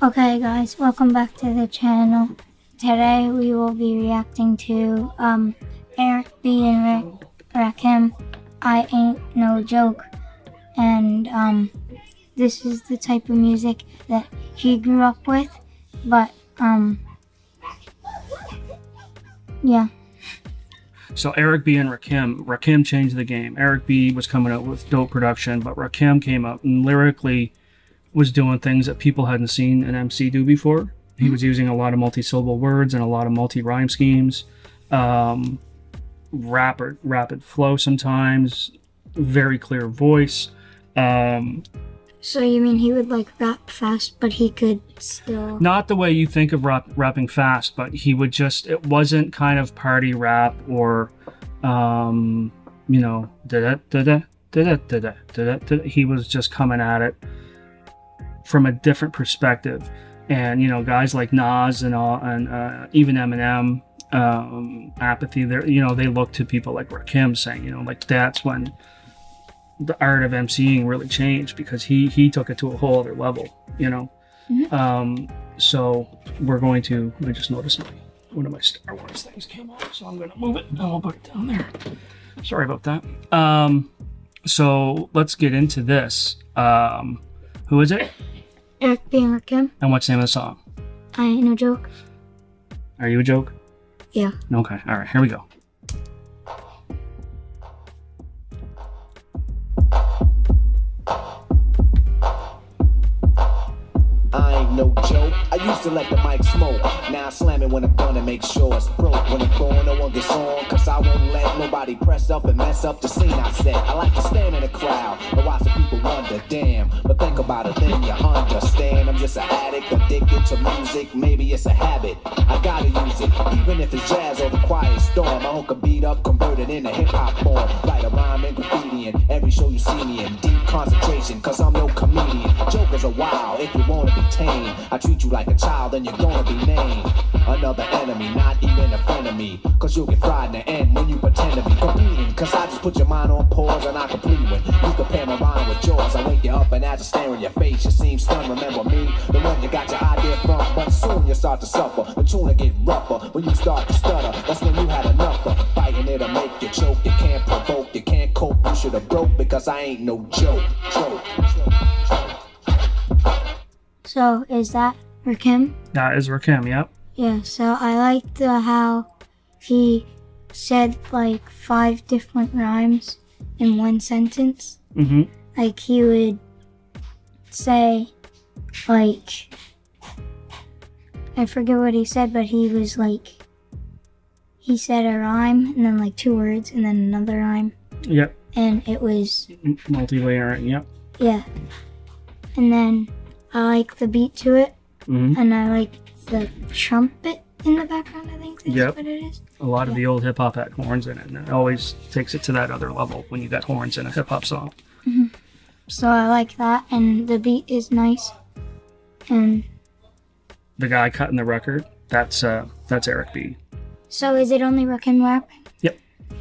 Okay guys, welcome back to the channel. Today we will be reacting to Eric B and Rakim, I Ain't No Joke. And this is the type of music that he grew up with, but yeah. So Eric B and Rakim changed the game. Eric B was coming out with dope production, but Rakim came out and lyrically was doing things that people hadn't seen an MC do before. He was using a lot of multi-syllable words and a lot of multi-rhyme schemes. Rapid flow sometimes, very clear voice. So you mean he would like rap fast, but he could still... Not the way you think of rapping fast, but he would just, it wasn't kind of party rap or, you know, he was just coming at it from a different perspective. And, you know, guys like Nas and all, and even Eminem, Apathy, you know, they look to people like Rakim saying, you know, like that's when the art of MCing really changed, because he took it to a whole other level, you know. So we're going to, I just noticed one of my Star Wars things came off, so I'm going to move it and I'll put it down there. Sorry about that. So let's get into this. Who is it? Eric B and Rakim. And what's the name of the song? I Ain't No Joke. Are you a joke? Yeah. Okay, all right, here we go. I ain't no joke. I used to let the mic smoke. Now I slam it when I'm done and make sure it's broke. When I'm going, no one gets on, cause I won't let nobody press up and mess up the scene I set. I like to stand in the crowd and watch the people wonder, damn. But think about it, then you understand. I'm just an addict, addicted to music. Maybe it's a habit, I gotta use it. Even if it's jazz or the quiet storm, I hook a beat up, convert it into hip-hop form. Write a rhyme and graffiti in every show you see me in. Deep concentration, cause I'm no comedian. Jokers are wild, if you wanna be tame. I treat you like a child and you're gonna be named another enemy, not even a friend of me. Cause you'll get fried in the end when you pretend to be competing. Cause I just put your mind on pause and I complete when you compare my rhyme with yours. I wake you up and as I stare in your face, you seem stunned. Remember me, the one you got your idea from. But soon you start to suffer, the tune will get rougher. When you start to stutter, that's when you had enough of fighting. It'll make you choke, you can't provoke, you can't cope. You should have broke because I ain't no joke. So is that Rakim? That is Rakim, yep. Yeah, so I liked how he said like 5 different rhymes in one sentence. Like he would say, like, I forget what he said, but he was like, he said a rhyme and then like 2 words and then another rhyme. Yep. And it was multi-layering, yep. Yeah. And then I like the beat to it, and I like the trumpet in the background, I think that's what it is. A lot of the old hip-hop had horns in it, and it always takes it to that other level when you got horns in a hip-hop song. So I like that, and the beat is nice. And the guy cutting the record, that's Eric B. So is it only Rakim rapping?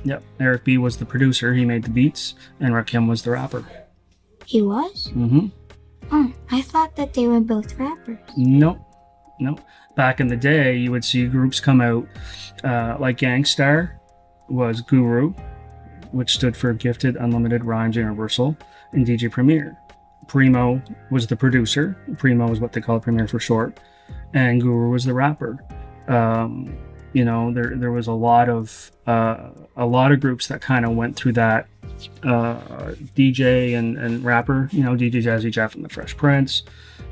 Yep. Eric B was the producer, he made the beats, and Rakim was the rapper. He was? Oh, I thought that they were both rappers. Nope. Back in the day, you would see groups come out, like Gangstar was Guru, which stood for Gifted Unlimited Rhymes Universal, and DJ Premier. Primo was the producer. Primo is what they call Premier for short, and Guru was the rapper. You know, there was a lot of groups that kind of went through that DJ and rapper. You know, DJ Jazzy Jeff and the Fresh Prince,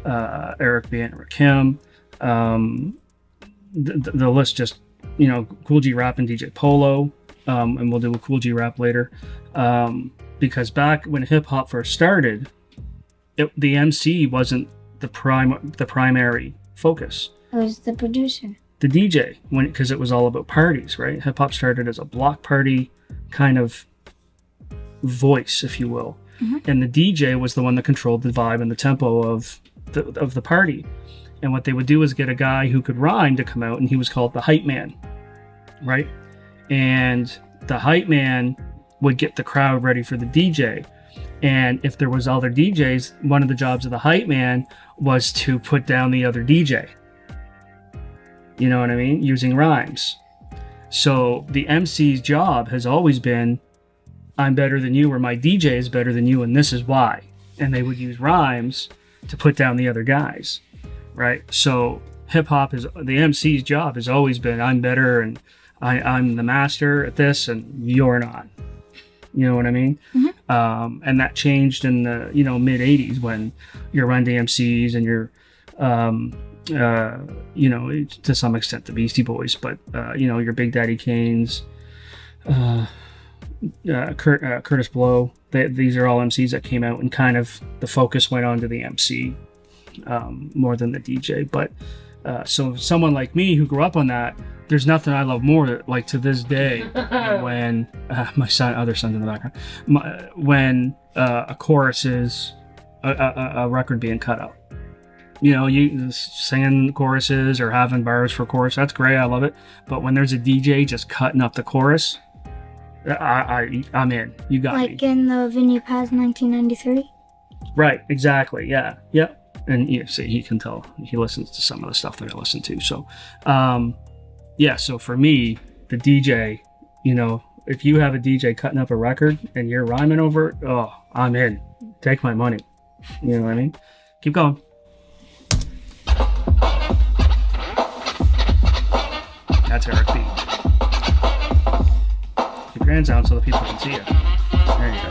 Eric B and Rakim. The list just, you know, Cool G Rap and DJ Polo, and we'll do a Cool G Rap later, because back when hip hop first started, the MC wasn't the primary focus. It was the producer. The DJ, because it was all about parties, right? Hip hop started as a block party kind of voice, if you will, and the DJ was the one that controlled the vibe and the tempo of the party. And what they would do is get a guy who could rhyme to come out, and he was called the hype man, right? And the hype man would get the crowd ready for the DJ. And if there was other DJs, one of the jobs of the hype man was to put down the other DJ. You know what I mean? Using rhymes. So the MC's job has always been, I'm better than you, or my DJ is better than you, and this is why. And they would use rhymes to put down the other guys, right? So hip hop is, the MC's job has always been, I'm better and I'm the master at this and you're not. You know what I mean? Mm-hmm. And that changed in the, mid 80s when your Run DMCs and your, to some extent the Beastie Boys, but, your Big Daddy Kanes, Curtis Blow, these are all MCs that came out and kind of the focus went on to the MC more than the DJ. But so someone like me who grew up on that, there's nothing I love more, like to this day, when my other son's in the background, when a chorus is a record being cut out. You singing choruses or having bars for chorus, that's great, I love it. But when there's a DJ just cutting up the chorus, I'm in. You got me. Like in the Vinny Paz 1993? Right, exactly, yeah. And see, he can tell, he listens to some of the stuff that I listen to. So, so for me, the DJ, if you have a DJ cutting up a record and you're rhyming over it, oh, I'm in. Take my money. You know what I mean? Keep going. That's Eric B. Keep your hands down so the people can see you. There you go.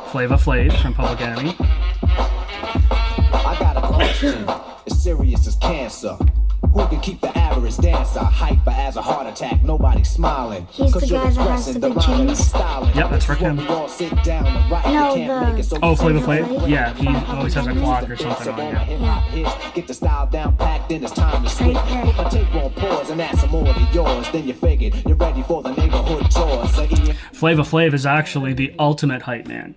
Flava Flav from Public Enemy. I got a question. As serious as cancer. Who can keep the average dancer hyper as a heart attack? Nobody's smiling. He's the guy that has the big chains. Yep, that's Rakim. Oh, Flava Flav? Yeah, he always has a clock or something on. Yeah. Get the style down packed, then it's time to switch. Put my tape on pause and add some more to yours. Then you figured you're ready for the neighborhood chores. Flava Flav is actually the ultimate hype man.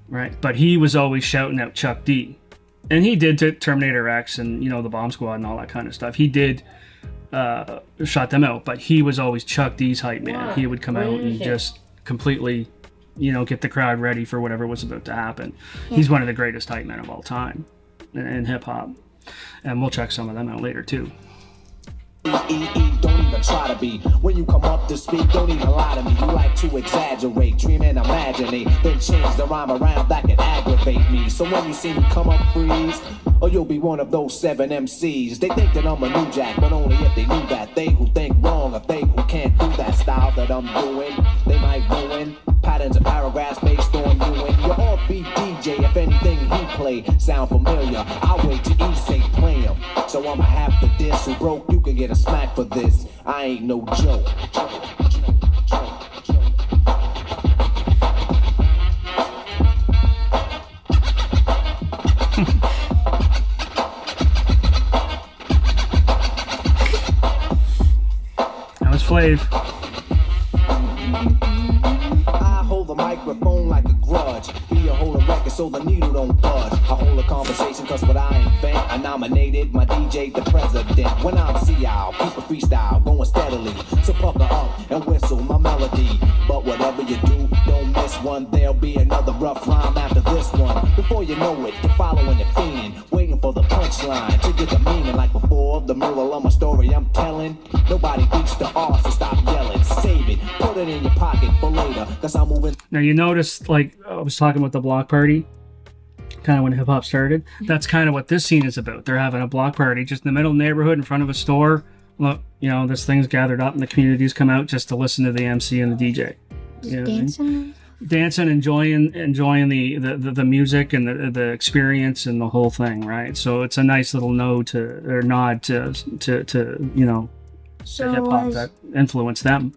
Right? But he was always shouting out Chuck D. And he did to Terminator X and, the Bomb Squad and all that kind of stuff. He did shut them out, but he was always Chuck D's hype man. He would come out and just completely, get the crowd ready for whatever was about to happen. Yeah. He's one of the greatest hype men of all time in hip-hop. And we'll check some of them out later, too. Don't even try to be. When you come up to speak, don't even lie to me. You like to exaggerate, dream and imaginate, then change the rhyme around that can aggravate me. So when you see me come up, freeze, or you'll be one of those 7 MCs. They think that I'm a new jack, but only if they knew that. They who think wrong, or they who can't do that style that I'm doing, they might ruin patterns and paragraphs based on you and your offbeat DJ. If anything he play sound familiar, I'll wait till he say play him. So I'ma have to diss who broke. You can get a smack for this. I ain't no joke. That was Flav. I hold the microphone like a grudge. Be a hold a record so the needle don't budge. I hold a conversation cause what I invent, I nominated my DJ the president. When I'm CL, keep a freestyle going steadily. So pucker up and whistle my melody. But whatever you do, don't miss one. There'll be another rough rhyme after this one. Before you know it, you're following the fiend, waiting for the punchline to get the meaning. Like before, the moral of my story I'm telling. Nobody beats the R, so stop yelling. Save it, put it in your pocket for later, cause I'm moving. Now you notice, like I was talking about the block party, kind of when hip hop started. That's kind of what this scene is about. They're having a block party just in the middle of the neighborhood in front of a store. Look, this thing's gathered up and the communities come out just to listen to the MC and the DJ. Dancing? Dancing, enjoying the music and the experience and the whole thing, right? So it's a nice little nod to hip hop that influenced them.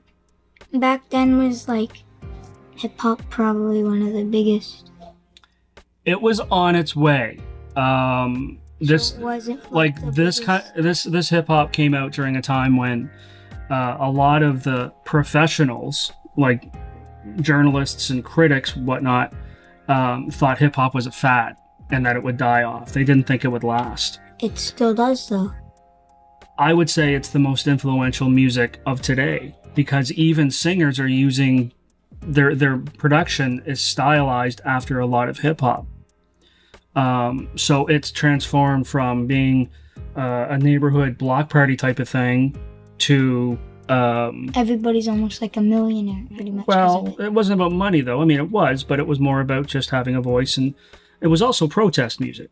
Back then was like hip hop probably one of the biggest. It was on its way. This hip hop came out during a time when a lot of the professionals, like journalists and critics, whatnot, thought hip hop was a fad and that it would die off. They didn't think it would last. It still does, though. I would say it's the most influential music of today because even singers are using their production is stylized after a lot of hip hop. So it's transformed from being a neighborhood block party type of thing to everybody's almost like a millionaire, pretty much. Well, it wasn't about money, though. I mean, it was, but it was more about just having a voice, and it was also protest music.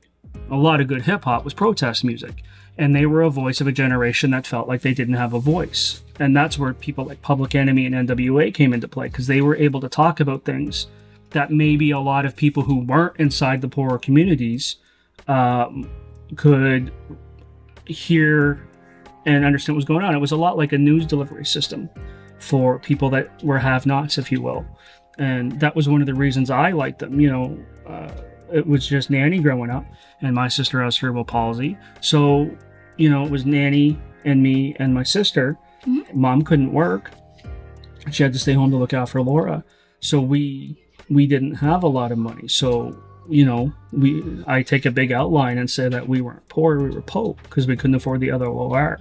A lot of good hip hop was protest music, and they were a voice of a generation that felt like they didn't have a voice. And that's where people like Public Enemy and NWA came into play, because they were able to talk about things that maybe a lot of people who weren't inside the poorer communities could hear and understand what was going on. It was a lot like a news delivery system for people that were have-nots, if you will. And that was one of the reasons I liked them. It was just Nanny growing up, and my sister has cerebral palsy. So, it was Nanny and me and my sister. Mm-hmm. Mom couldn't work. She had to stay home to look after Laura. So we didn't have a lot of money. So, I take a big outline and say that we weren't poor, we were Pope, because we couldn't afford the other OR.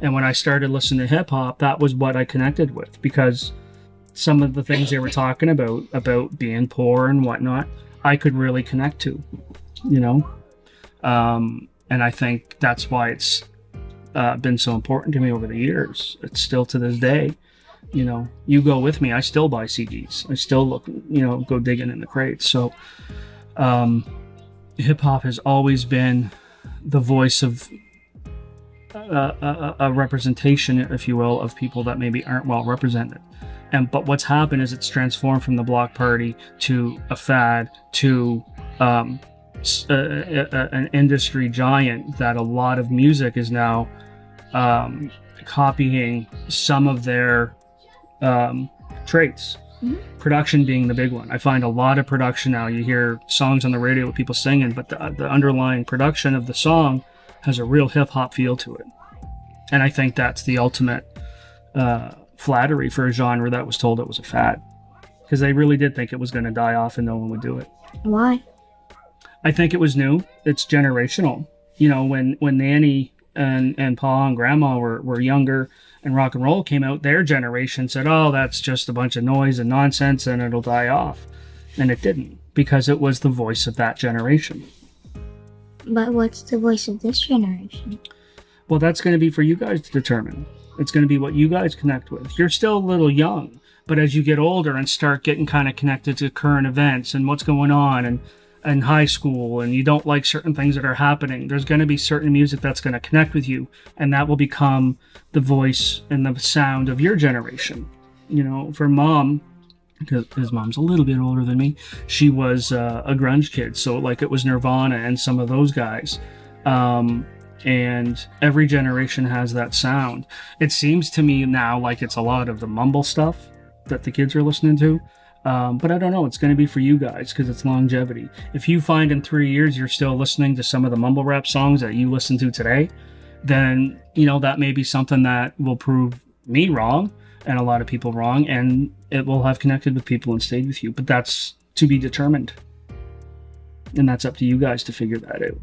And when I started listening to hip hop, that was what I connected with, because some of the things they were talking about being poor and whatnot, I could really connect to, and I think that's why it's been so important to me over the years. It's still to this day. You go with me, I still buy CDs. I still look, go digging in the crates. So hip hop has always been the voice of a representation, if you will, of people that maybe aren't well represented. But what's happened is it's transformed from the block party to a fad to an industry giant that a lot of music is now copying some of their traits. Mm-hmm. Production being the big one. I find a lot of production now. You hear songs on the radio with people singing, but the underlying production of the song has a real hip hop feel to it. And I think that's the ultimate flattery for a genre that was told it was a fad, because they really did think it was going to die off and no one would do it. Why? I think it was new. It's generational. When Nanny and Pa and Grandma were younger and rock and roll came out, their generation said, oh, that's just a bunch of noise and nonsense and it'll die off. And it didn't, because it was the voice of that generation. But what's the voice of this generation? Well, that's going to be for you guys to determine. It's going to be what you guys connect with. You're still a little young, but as you get older and start getting kind of connected to current events and what's going on and high school, and you don't like certain things that are happening, there's going to be certain music that's going to connect with you, and that will become the voice and the sound of your generation. For Mom, because his mom's a little bit older than me, she was a grunge kid, so like it was Nirvana and some of those guys. And every generation has that sound. It seems to me now like it's a lot of the mumble stuff that the kids are listening to. But I don't know. It's going to be for you guys, because it's longevity. If you find in 3 years you're still listening to some of the mumble rap songs that you listen to today, then, that may be something that will prove me wrong and a lot of people wrong, and it will have connected with people and stayed with you. But that's to be determined. And that's up to you guys to figure that out.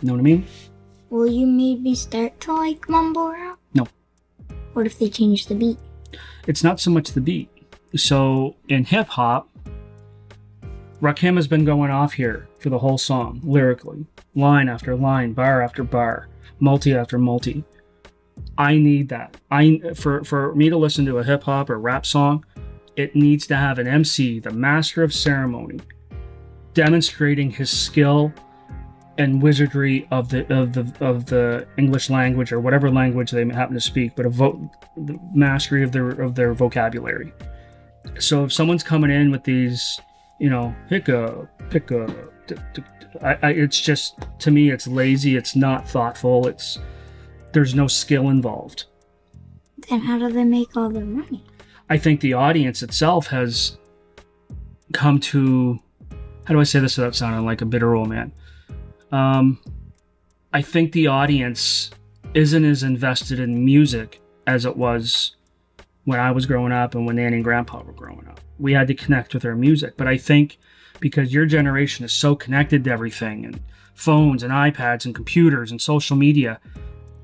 Know what I mean? Will you maybe start to like mumble rap? No. What if they change the beat? It's not so much the beat. So in hip hop, Rakim has been going off here for the whole song, lyrically. Line after line, bar after bar, multi after multi. I need that. For me to listen to a hip hop or rap song, it needs to have an MC, the master of ceremony, demonstrating his skill and wizardry of the English language, or whatever language they happen to speak, but the mastery of their vocabulary. So if someone's coming in with these, hiccup, it's just, to me, it's lazy. It's not thoughtful. There's no skill involved. Then how do they make all their money? I think the audience itself has come to, how do I say this without sounding like a bitter old man? I think the audience isn't as invested in music as it was when I was growing up and when Nanny and Grandpa were growing up. We had to connect with our music. But I think because your generation is so connected to everything, and phones and iPads and computers and social media,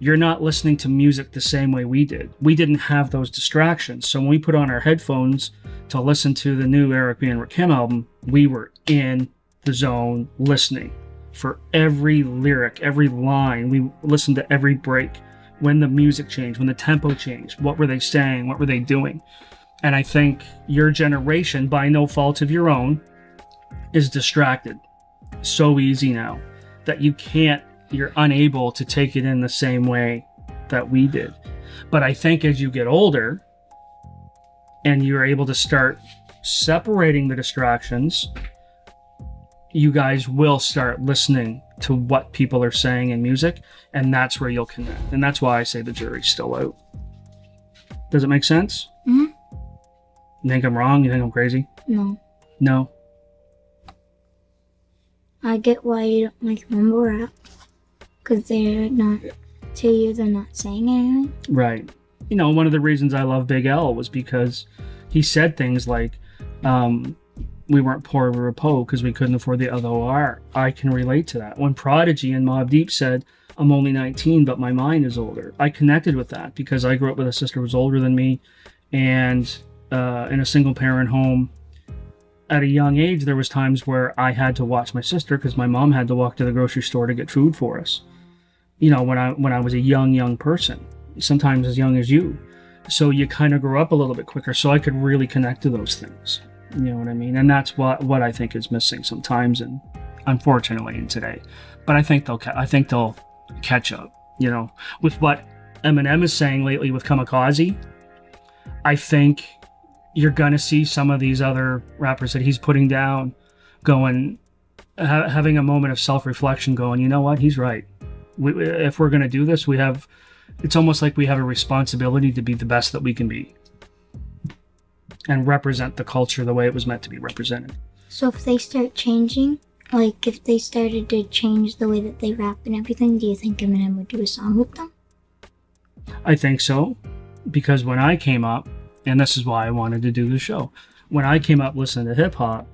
you're not listening to music the same way we did. We didn't have those distractions. So when we put on our headphones to listen to the new Eric B. and Rakim album, we were in the zone listening for every lyric, every line. We listened to every break. When the music changed, when the tempo changed, what were they saying? What were they doing? And I think your generation, by no fault of your own, is distracted so easy now that you're unable to take it in the same way that we did. But I think as you get older and you're able to start separating the distractions, you guys will start listening to what people are saying in music, and that's where you'll connect. And that's why I say the jury's still out. Does it make sense? Mm-hmm. You think I'm wrong? You think I'm crazy? No. No? I get why you don't like mumble rap. Because they're not, to you, they're not saying anything. Right. You know, one of the reasons I love Big L was because he said things like, we weren't poor, we were po because we couldn't afford the LOR. I can relate to that. When Prodigy and M.A.D said, I'm only 19, but my mind is older. I connected with that because I grew up with a sister who was older than me, and in a single parent home. At a young age, there was times where I had to watch my sister because my mom had to walk to the grocery store to get food for us. You know, when I was a young person, sometimes as young as you. So you kind of grow up a little bit quicker, so I could really connect to those things. You know what I mean? And that's what I think is missing sometimes, and unfortunately in today. But I think they'll catch up. You know, with what Eminem is saying lately with Kamikaze, I think you're gonna see some of these other rappers that he's putting down having a moment of self-reflection, going, you know what, he's right. If we're gonna do this, it's almost like we have a responsibility to be the best that we can be and represent the culture the way it was meant to be represented. So if they start changing, like if they started to change the way that they rap and everything, do you think Eminem would do a song with them? I think so, because when I came up, and this is why I wanted to do the show, when I came up listening to hip-hop,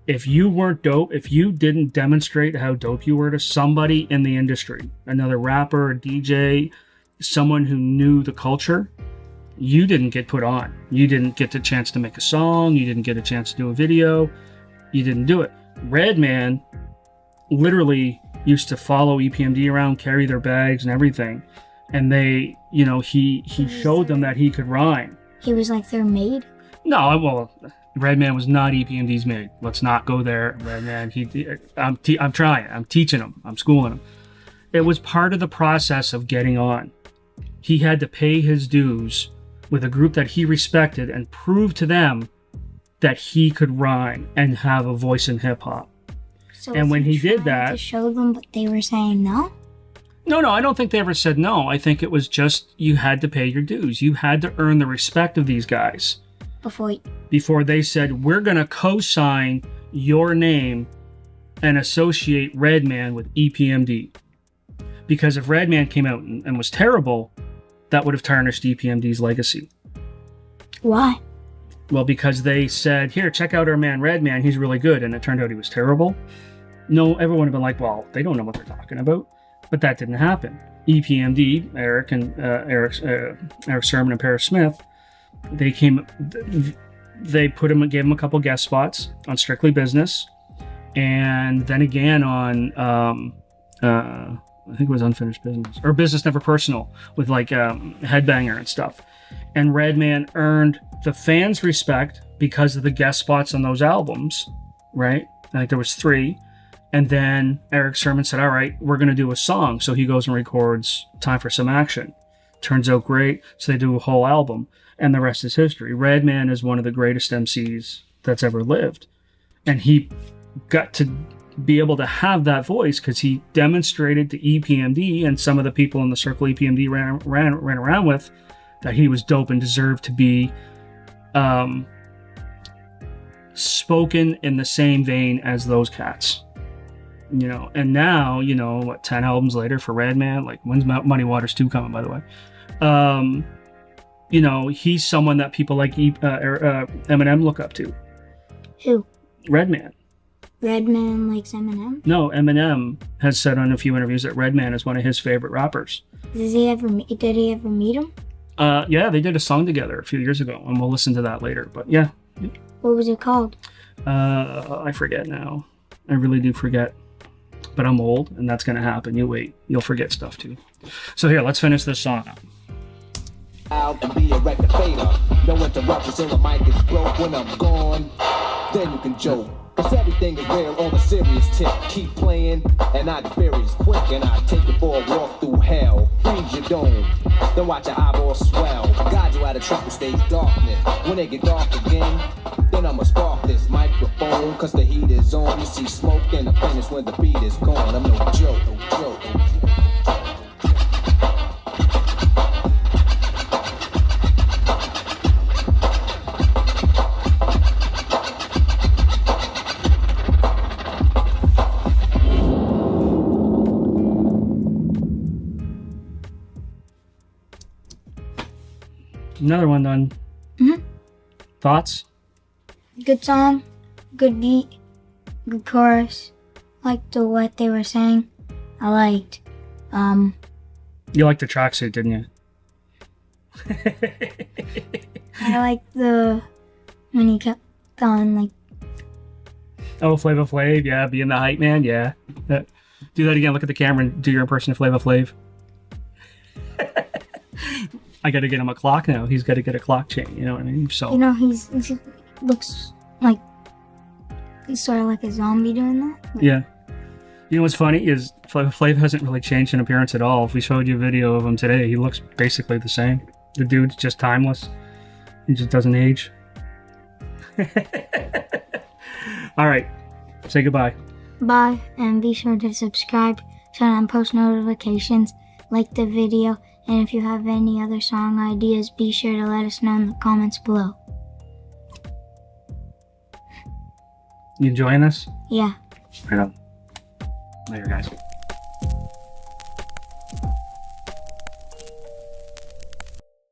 if you weren't dope, if you didn't demonstrate how dope you were to somebody in the industry, another rapper, a DJ, someone who knew the culture, you didn't get put on. You didn't get the chance to make a song. You didn't get a chance to do a video. You didn't do it. Redman literally used to follow EPMD around, carry their bags and everything. And they, you know, he showed them that he could rhyme. He was like their maid? No, well, Redman was not EPMD's maid. Let's not go there, Redman. I'm trying. I'm teaching him. I'm schooling him. It was part of the process of getting on. He had to pay his dues with a group that he respected and prove to them that he could rhyme and have a voice in hip-hop. So and when he did that... to show them, but they were saying no? No, I don't think they ever said no. I think it was just you had to pay your dues. You had to earn the respect of these guys. Before they said, we're going to co-sign your name and associate Redman with EPMD. Because if Redman came out and was terrible, that would have tarnished EPMD's legacy. Why? Well, because they said, here, check out our man Redman, he's really good, and it turned out he was terrible. No, everyone would have been like, well, they don't know what they're talking about. But that didn't happen. EPMD, Eric Sermon and Paris Smith, they gave him a couple guest spots on Strictly Business, and then again on I think it was Unfinished Business or Business Never Personal with like Headbanger and stuff. And Redman earned the fans' respect because of the guest spots on those albums, right? I think there was 3. And then Eric Sermon said, all right, we're going to do a song. So he goes and records Time for Some Action. Turns out great. So they do a whole album. And the rest is history. Redman is one of the greatest MCs that's ever lived. And he got to be able to have that voice because he demonstrated to EPMD and some of the people in the circle EPMD ran around with that he was dope and deserved to be spoken in the same vein as those cats. You know, and now, 10 albums later for Redman, like, when's Muddy Waters 2 coming, by the way? He's someone that people like Eminem look up to. Who? Redman. Redman likes Eminem? No, Eminem has said on a few interviews that Redman is one of his favorite rappers. Did he ever meet him? Yeah, they did a song together a few years ago, and we'll listen to that later. But yeah. What was it called? I forget now. I really do forget. But I'm old, and that's going to happen. You wait. You'll forget stuff, too. So here, let's finish this song up. Out and be a record fader. No interruptions till the mic is broke. When I'm gone, then you can joke. Cause everything is real on a serious tip. Keep playing, and I experience quick, and I take you for a walk through hell. Freeze your dome, then watch your eyeballs swell. Guide you out of trouble stage darkness. When they get dark again, then I'ma spark this microphone. Cause the heat is on. You see smoke and the finish when the beat is gone. I'm no joke, no joke, no joke. Another one done. Thoughts? Good song, good beat, good chorus. Liked what they were saying. I liked. You liked the tracksuit, didn't you? I liked when he kept going like. Oh, Flava Flav, yeah, being the hype man, yeah. Do that again. Look at the camera and do your impression of Flava Flav. I got to get him a clock now. He's got to get a clock chain. You know what I mean? So he looks like he's sort of like a zombie doing that. Yeah. You know what's funny is Flava Flav hasn't really changed in appearance at all. If we showed you a video of him today, he looks basically the same. The dude's just timeless. He just doesn't age. All right. Say goodbye. Bye, and be sure to subscribe, turn on post notifications, like the video, and if you have any other song ideas, be sure to let us know in the comments below. You enjoying this? Yeah. Right on. Later, guys.